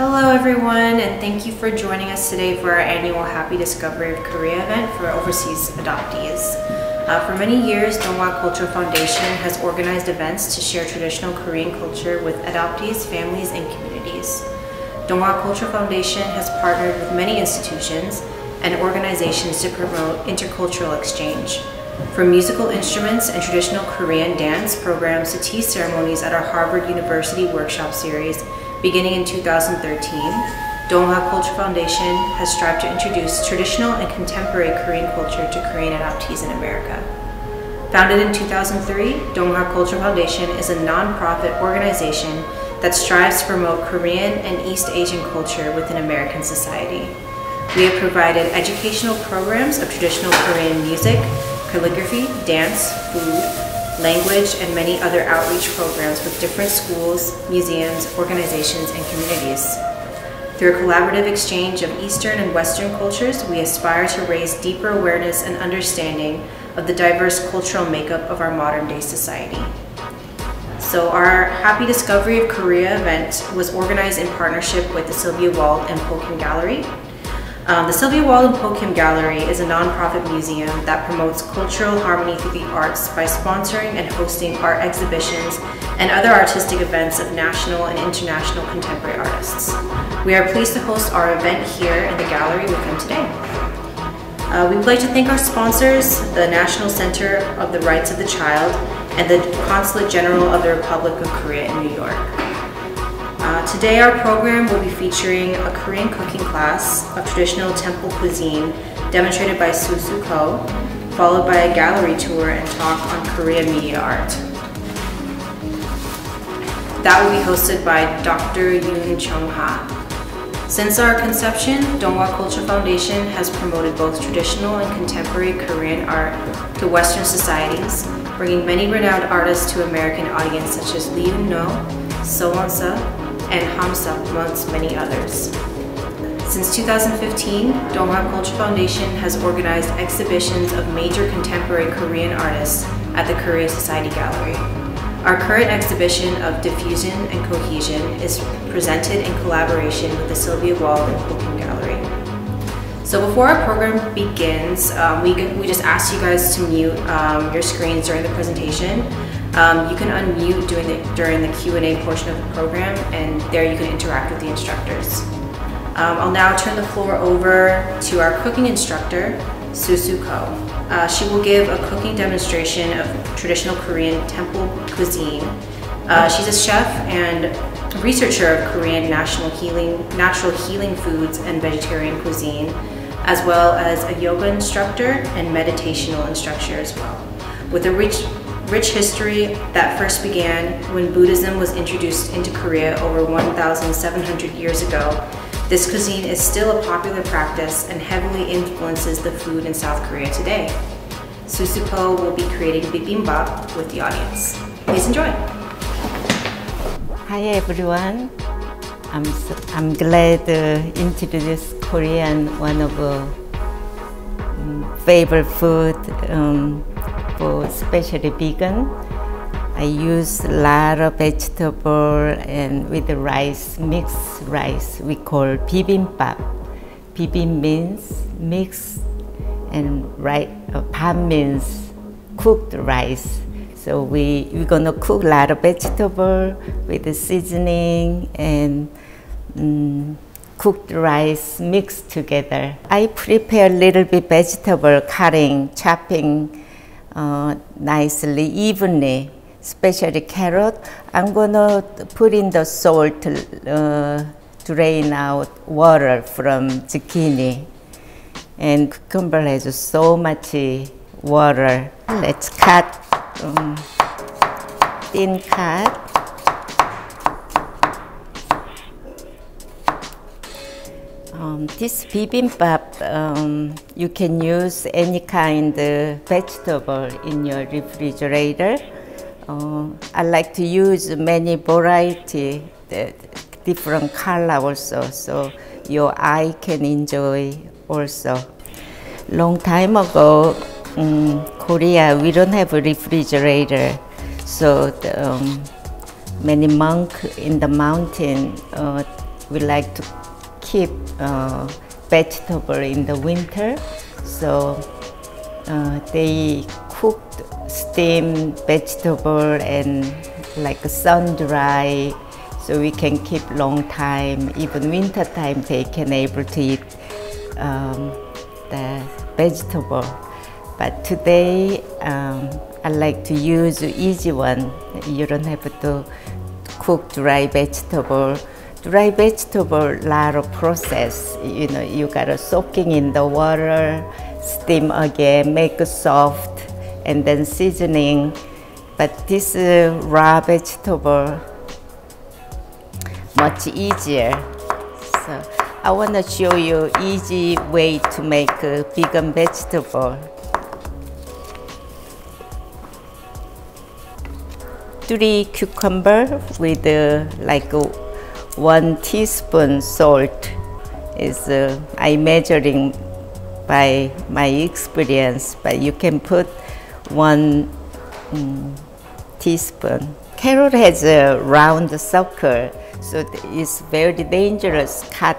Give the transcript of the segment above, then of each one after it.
Hello everyone, and thank you for joining us today for our annual Happy Discovery of Korea event for overseas adoptees. For many years, Donghwa Cultural Foundation has organized events to share traditional Korean culture with adoptees, families, and communities. Donghwa Cultural Foundation has partnered with many institutions and organizations to promote intercultural exchange. From musical instruments and traditional Korean dance programs to tea ceremonies at our Harvard University workshop series, beginning in 2013, Donghwa Cultural Foundation has strived to introduce traditional and contemporary Korean culture to Korean adoptees in America. Founded in 2003, Donghwa Cultural Foundation is a non-profit organization that strives to promote Korean and East Asian culture within American society. We have provided educational programs of traditional Korean music, calligraphy, dance, food, language, and many other outreach programs with different schools, museums, organizations, and communities. Through a collaborative exchange of Eastern and Western cultures, we aspire to raise deeper awareness and understanding of the diverse cultural makeup of our modern-day society. So our Happy Discovery of Korea event was organized in partnership with the Sylvia Wald and Po Kim Gallery. The Sylvia Wald and Po Kim Gallery is a nonprofit museum that promotes cultural harmony through the arts by sponsoring and hosting art exhibitions and other artistic events of national and international contemporary artists. We are pleased to host our event here in the gallery with them today. We would like to thank our sponsors, the National Center of the Rights of the Child and the Consulate General of the Republic of Korea in New York. Today our program will be featuring a Korean cooking class of traditional temple cuisine demonstrated by Soosoo, followed by a gallery tour and talk on Korean media art. That will be hosted by Dr. Yoon Chung-ha. Since our conception, Donghwa Cultural Foundation has promoted both traditional and contemporary Korean art to Western societies, bringing many renowned artists to American audience such as Lee Eun-no, So Won-seo, and Hamsa, amongst many others. Since 2015, Donghwa Cultural Foundation has organized exhibitions of major contemporary Korean artists at the Korea Society Gallery. Our current exhibition of Diffusion and Cohesion is presented in collaboration with the Sylvia Wald and Po Kim Gallery. So before our program begins, we just ask you guys to mute your screens during the presentation. You can unmute during the Q&A portion of the program, and there you can interact with the instructors. I'll now turn the floor over to our cooking instructor, Soosoo. She will give a cooking demonstration of traditional Korean temple cuisine. She's a chef and researcher of Korean natural healing foods and vegetarian cuisine, as well as a yoga instructor and meditational instructor as well. With a rich history that first began when Buddhism was introduced into Korea over 1,700 years ago, this cuisine is still a popular practice and heavily influences the food in South Korea today. Soosoo will be creating Bibimbap with the audience. Please enjoy. Hi everyone. I'm glad to introduce Korean, one of favorite food for especially vegan. I use a lot of vegetable and with the rice, mixed rice, we call bibimbap. Bibim means mix and pap means cooked rice. So we're gonna cook a lot of vegetable with the seasoning and cooked rice mixed together. I prepare a little bit vegetable cutting, chopping nicely, evenly, especially carrot. I'm gonna put in the salt, drain out water from zucchini. And cucumber has so much water. Let's cut, thin cut. This bibimbap, you can use any kind of vegetable in your refrigerator. I like to use many variety, different color also, so your eye can enjoy also. Long time ago, Korea, we don't have a refrigerator, so many monks in the mountain we like to keep vegetable in the winter, so they cooked steamed vegetable and like sun dry, so we can keep long time. Even winter time they can able to eat the vegetable. But today I like to use easy one. You don't have to cook dry vegetable. Dry vegetable, lot of process. You know, you gotta soaking in the water, steam again, make it soft, and then seasoning. But this raw vegetable, much easier. So I wanna show you easy way to make a vegan vegetable. 3 cucumber with like 1 teaspoon salt is I measuring by my experience, but you can put 1 teaspoon. Carrot has a round circle, so it's very dangerous cut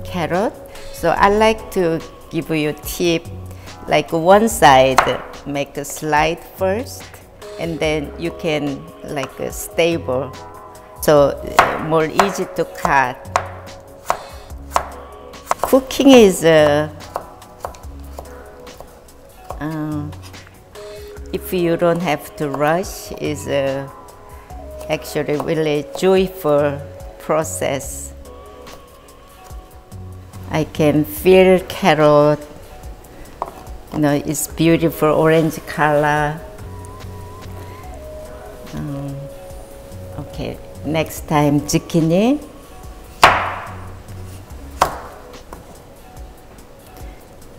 carrot. So I like to give you a tip, like one side make a slide first, and then you can like stable, so more easy to cut. Cooking is if you don't have to rush, is actually really joyful process. I can feel carrot, you know, it's beautiful orange color. Okay, next time zucchini.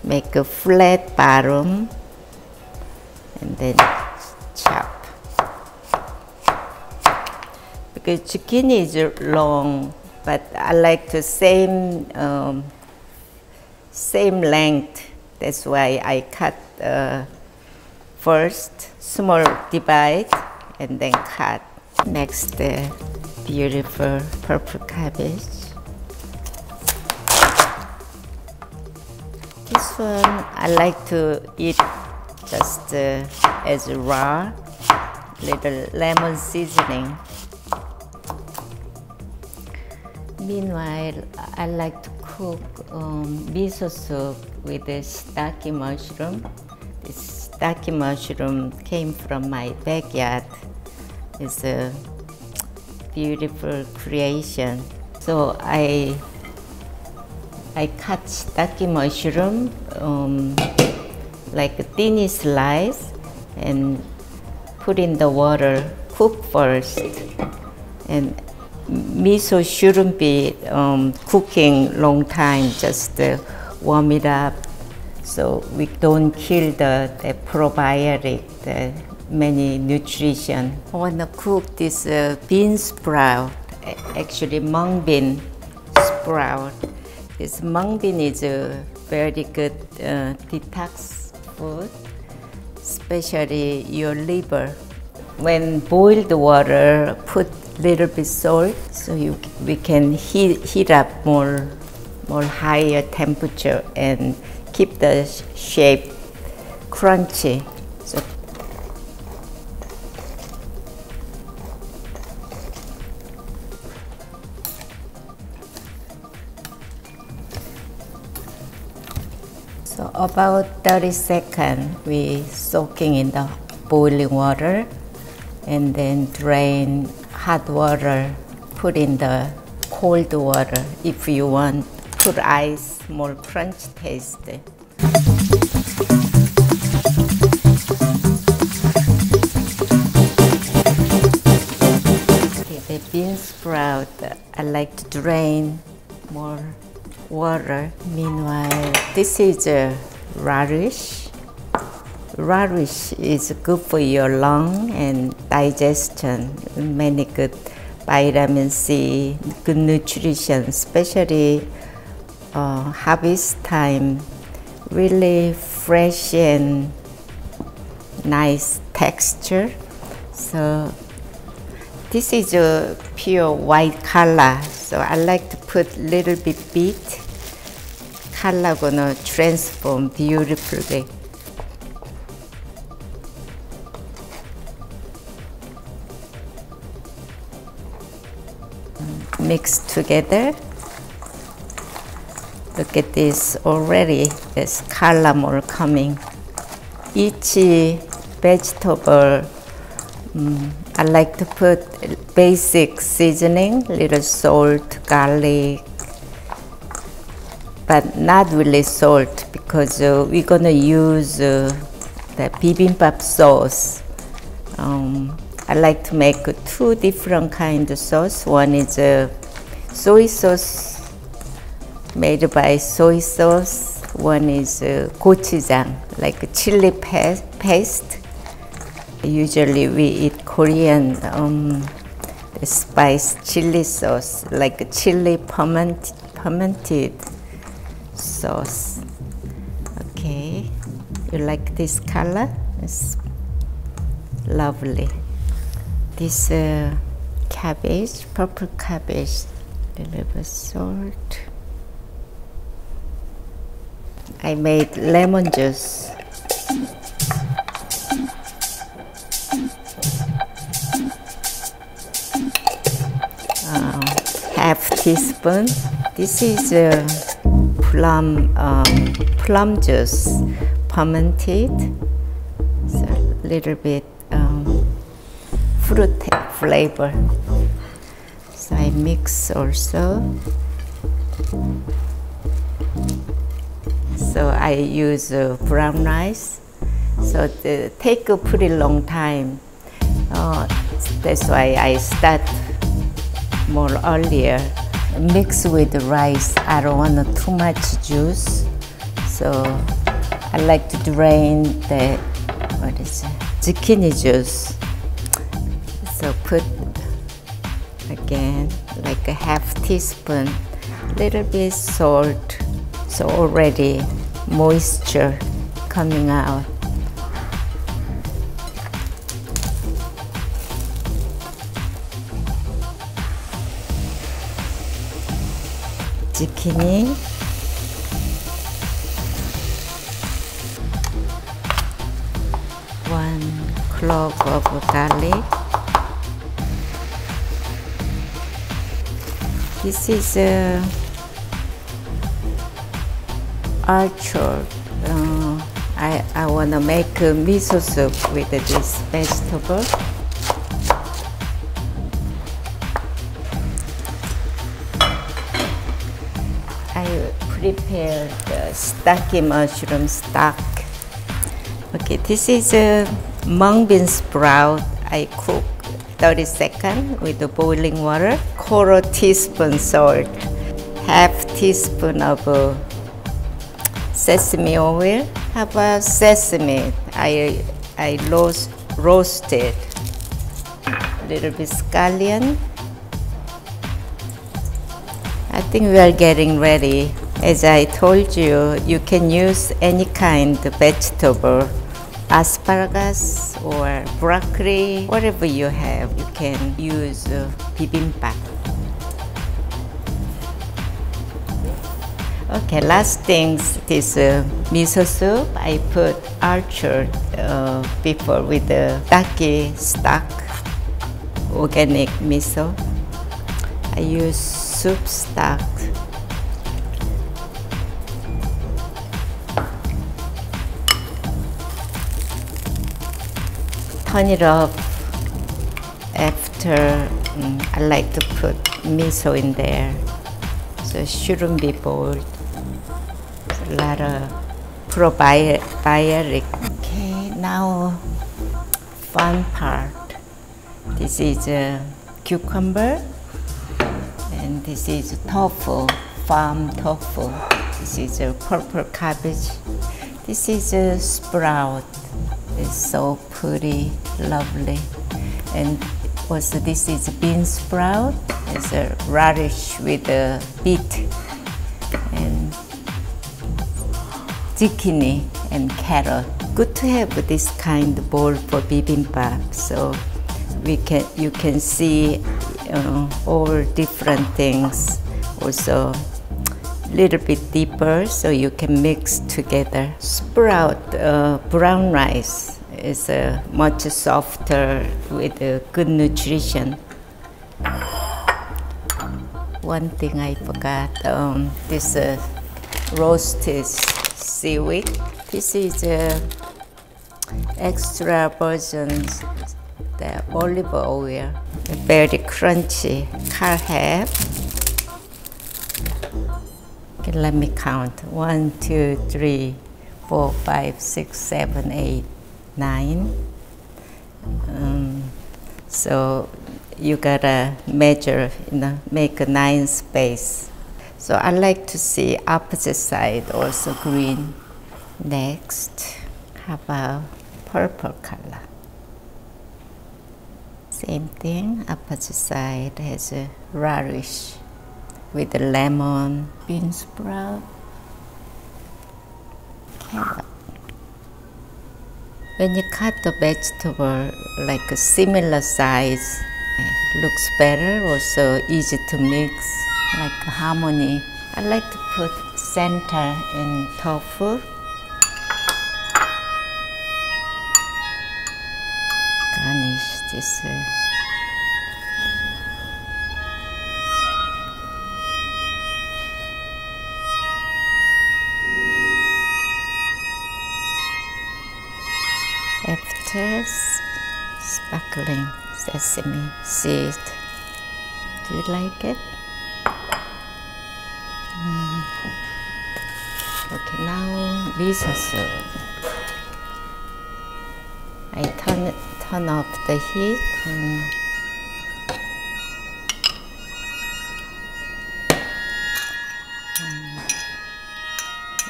Make a flat bottom and then chop. Because zucchini is long, but I like the same length. That's why I cut first, small divide, and then cut. Next, beautiful purple cabbage. This one I like to eat just as raw, little lemon seasoning. Meanwhile, I like to cook miso soup with the shiitake mushroom. This shiitake mushroom came from my backyard. It's a beautiful creation. So I cut shiitake mushroom like a thin slice and put in the water, cook first. And miso shouldn't be cooking long time, just warm it up so we don't kill the probiotic, the many nutrition. I want to cook this bean sprout, actually mung bean sprout. This mung bean is a very good detox food, especially your liver. When boiled water, put little bit salt, so we can heat up more higher temperature and keep the shape crunchy. So about 30 seconds, we soaking in the boiling water, and then drain hot water, put in the cold water. If you want, put ice, more crunch taste. Okay, the bean sprout, I like to drain more water. Meanwhile, this is a radish. Radish is good for your lung and digestion. Many good vitamin C, good nutrition, especially harvest time. Really fresh and nice texture. So this is a pure white color. So I like to put little bit beet. Color gonna transform beautifully. Mix together. Look at this already. There's color more coming. Each vegetable, I like to put basic seasoning, little salt, garlic, but not really salt because we're gonna use the bibimbap sauce. I like to make two different kinds of sauce. One is soy sauce made by soy sauce. One is gochujang, like a chili paste. Usually we eat Korean spice chili sauce, like a chili fermented sauce. Okay, you like this color? It's lovely. This cabbage, purple cabbage, a little bit salt. I made lemon juice. Half teaspoon. This is plum juice, fermented. So a little bit fruit flavor. So I mix also. So I use brown rice. So it take a pretty long time. That's why I start more earlier. Mix with the rice. I don't want too much juice. So I like to drain the zucchini juice. So put again like a half teaspoon, little bit salt. So already moisture coming out. Zucchini. One clove of garlic. This is orchard. I want to make a miso soup with this vegetable. I prepared the stocky mushroom stock. Okay, this is a mung bean sprout. I cook 30 seconds with the boiling water. Quarter teaspoon salt, half teaspoon of sesame oil. How about sesame? I roasted. A little bit scallion. I think we are getting ready. As I told you, you can use any kind of vegetable, asparagus or broccoli, whatever you have, you can use bibimbap. Okay, last things, this miso soup. I put orchard before with the daki stock, organic miso. I use soup stock. Turn it off after I like to put miso in there. So it shouldn't be boiled. It's a lot of probiotic. Okay, now fun part. This is a cucumber and this is tofu, farm tofu. This is a purple cabbage. This is a sprout. It's so pretty, lovely. And also this is bean sprout. It's a radish with a beet and zucchini and carrot. Good to have this kind of bowl for bibimbap. So you can see all different things. Also, little bit deeper so you can mix together. Sprout brown rice is much softer with good nutrition. One thing I forgot, this roasted seaweed. This is extra version, the olive oil, very crunchy. Carl have. Okay, let me count. 1, 2, 3, 4, 5, 6, 7, 8, 9. So you gotta measure, make a 9 space. So I like to see opposite side also green. Next, how about purple color? Same thing, opposite side has a radish with the lemon, bean sprout, carrot. When you cut the vegetable like a similar size, it looks better, also easy to mix, like harmony. I like to put center in tofu. Garnish this. After sparkling sesame seed. Do you like it? Okay, now miso soup. I turn off the heat and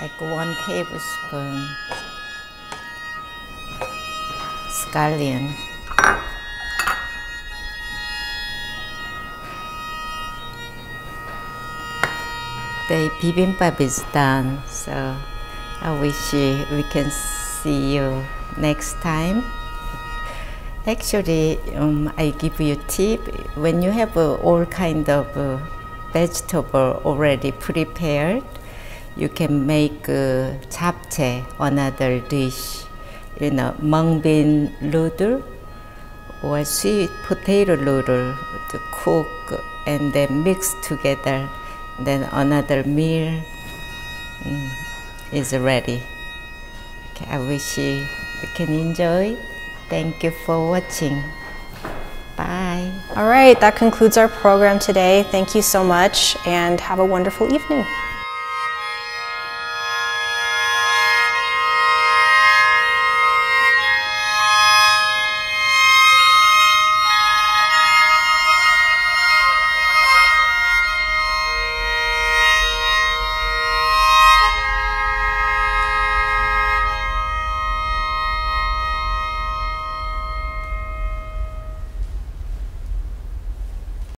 like 1 tablespoon scallion. The bibimbap is done, so I wish we can see you next time. Actually, I give you a tip. When you have all kind of vegetable already prepared, you can make japchae, another dish. Mung bean noodle or sweet potato noodle to cook and then mix together. Then another meal is ready. Okay, I wish you can enjoy. Thank you for watching. Bye. All right, that concludes our program today. Thank you so much and have a wonderful evening.